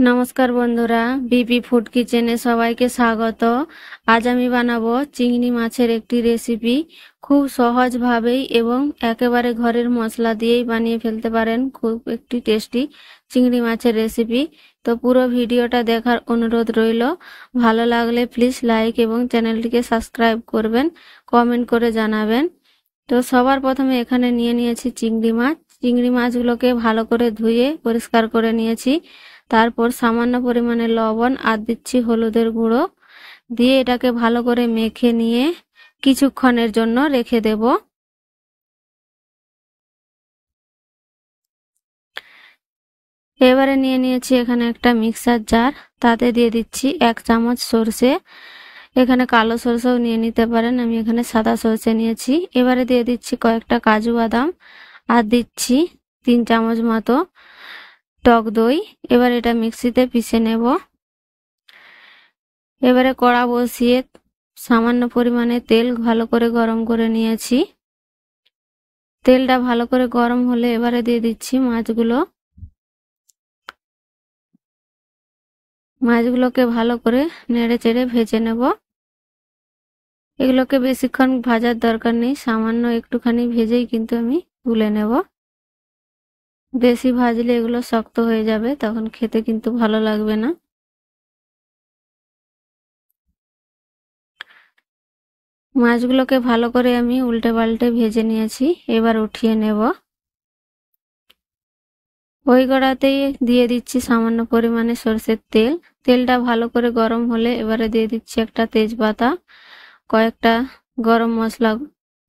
নমস্কার বন্ধুরা, BP food কিচেনে সবাইকে স্বাগত। আজ আমি বানাবো চিংড়ি মাছের একটি রেসিপি। খুব সহজভাবেই এবং একেবারে ঘরের মশলা দিয়েই বানিয়ে ফেলতে পারেন খুব একটি টেস্টি চিংড়ি মাছের রেসিপি। তো পুরো ভিডিওটা দেখার অনুরোধ রইল। ভালো লাগলে প্লিজ লাইক এবং চ্যানেলটিকে সাবস্ক্রাইব করবেন, কমেন্ট করে জানাবেন। তো সবার প্রথমে এখানে নিয়ে নিয়েছি চিংড়ি মাছ। চিংড়ি মাছগুলোকে ভালো করে ধুয়ে পরিষ্কার করে নিয়েছি। তারপর সামান্য পরিমাণে লবণ আর দিচ্ছি হলুদের গুঁড়ো দিয়ে এটাকে ভালো করে মেখে নিয়ে কিছুক্ষণের জন্য রেখে দেব। এবারে নিয়ে নিয়েছি এখানে একটা মিক্সার জার, তাতে দিয়ে দিচ্ছি 1 চামচ সরষে। এখানে কালো সরষেও নিয়ে নিতে পারেন, আমি এখানে সাদা সরষে নিয়েছি। এবারে দিয়ে দিচ্ছি কয়েকটা কাজু বাদাম আর দিচ্ছি 3 চামচ মতো টক দই। এবার এটা মিক্সিতে পিষে নেব। এবারে কড়া বসিয়ে সামান্য পরিমাণে তেল ভালো করে গরম করে নিয়েছি। তেলটা ভালো করে গরম হলে এবারে দিয়ে দিচ্ছি মাছগুলোকে ভালো করে নেড়ে চেড়ে ভেজে নেব। এগুলোকে বেশিক্ষণ ভাজার দরকার নেই, সামান্য একটুখানি ভেজেই কিন্তু আমি তুলে নেব। বেশি ভাজলে এগুলো শক্ত হয়ে যাবে, তখন খেতে কিন্তু ভালো লাগবে না। মাছগুলোকে ভালো করে আমি উল্টে পাল্টে ভেজে নিয়েছি। এবার উঠিয়ে নেব। ওই কড়াতেই দিয়ে দিচ্ছি সামান্য পরিমাণে সরষের তেল। তেলটা ভালো করে গরম হলে এবারে দিয়ে দিচ্ছি একটা তেজপাতা, কয়েকটা গরম মশলা,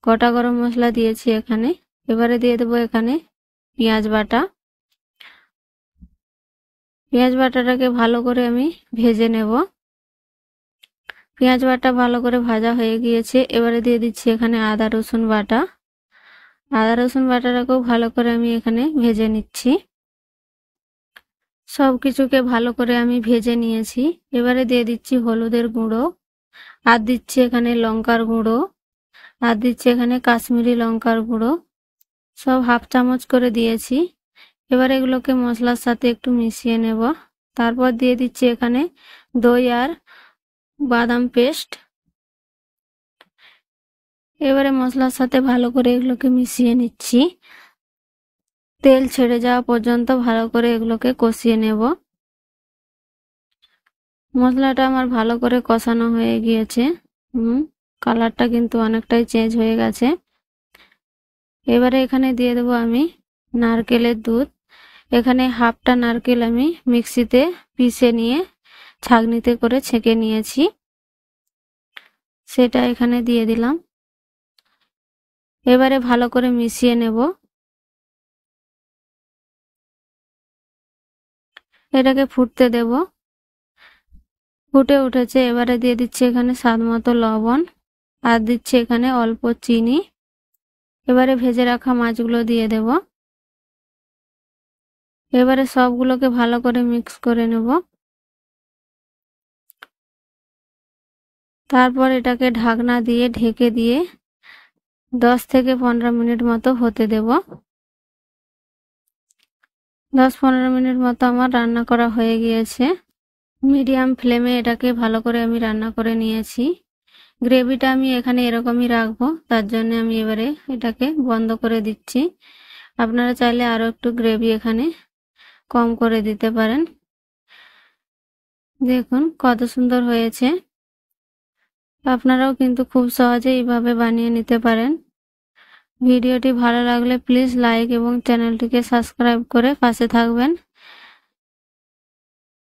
গোটা গরম মশলা দিয়েছি এখানে। এবারে দিয়ে দেবো এখানে পেঁয়াজ বাটা। পেঁয়াজ বাটাটাকে ভালো করে আমি ভেজে নেব। পেঁয়াজ বাটা ভালো করে ভাজা হয়ে গিয়েছে। এবারে দিয়ে দিচ্ছি এখানে আদা রসুন বাটা। আদা রসুন বাটাটাকেও ভালো করে আমি এখানে ভেজে নিচ্ছি। সব কিছুকে ভালো করে আমি ভেজে নিয়েছি। এবারে দিয়ে দিচ্ছি হলুদের গুঁড়ো আর দিচ্ছি এখানে লঙ্কার গুঁড়ো আর দিচ্ছি এখানে কাশ্মীরি লঙ্কার গুঁড়ো, সব 1/2 চামচ করে দিয়েছি। এবার এগুলোকে মশলার সাথে একটু মিশিয়ে নেব। তারপর দিয়ে দিচ্ছি এখানে দই আর বাদাম পেস্ট। এবারে মশলার সাথে ভালো করে এগুলোকে মিশিয়ে নিচ্ছি। তেল ছেড়ে যাওয়া পর্যন্ত ভালো করে এগুলোকে কষিয়ে নেব। মশলাটা আমার ভালো করে কষানো হয়ে গিয়েছে। কালারটা কিন্তু অনেকটাই চেঞ্জ হয়ে গেছে। এবারে এখানে দিয়ে দেবো আমি নারকেলের দুধ। এখানে 1/2টা নারকেল আমি মিক্সিতে পিষে নিয়ে ছাঁকনিতে করে ছেঁকে নিয়েছি, সেটা এখানে দিয়ে দিলাম। এবারে ভালো করে মিশিয়ে নেব। এটাকে ফুটতে দেব। ফুটে উঠেছে। এবারে দিয়ে দিচ্ছি এখানে স্বাদ মতো লবণ আর দিচ্ছি এখানে অল্প চিনি। এবারে ভেজে রাখা মাছগুলো দিয়ে দেব। এবারে সবগুলোকে ভালো করে মিক্স করে নেব। তারপর এটাকে ঢাকনা দিয়ে ঢেকে দিয়ে 10 থেকে 15 মিনিট মতো হতে দেব। 10-15 মিনিট মতো আমার রান্না করা হয়ে গিয়েছে। মিডিয়াম ফ্লেমে এটাকে ভালো করে আমি রান্না করে নিয়েছি। গ্রেভিটা আমি এখানে এরকমই রাখবো, তার জন্য আমি এবারে এটাকে বন্ধ করে দিচ্ছি। আপনারা চাইলে আরো একটু গ্রেভি এখানে কম করে দিতে পারেন। দেখুন কত সুন্দর হয়েছে। আপনারাও কিন্তু খুব সহজে এইভাবে বানিয়ে নিতে পারেন। ভিডিওটি ভালো লাগলে প্লিজ লাইক এবং চ্যানেলটিকে সাবস্ক্রাইব করে পাশে থাকবেন।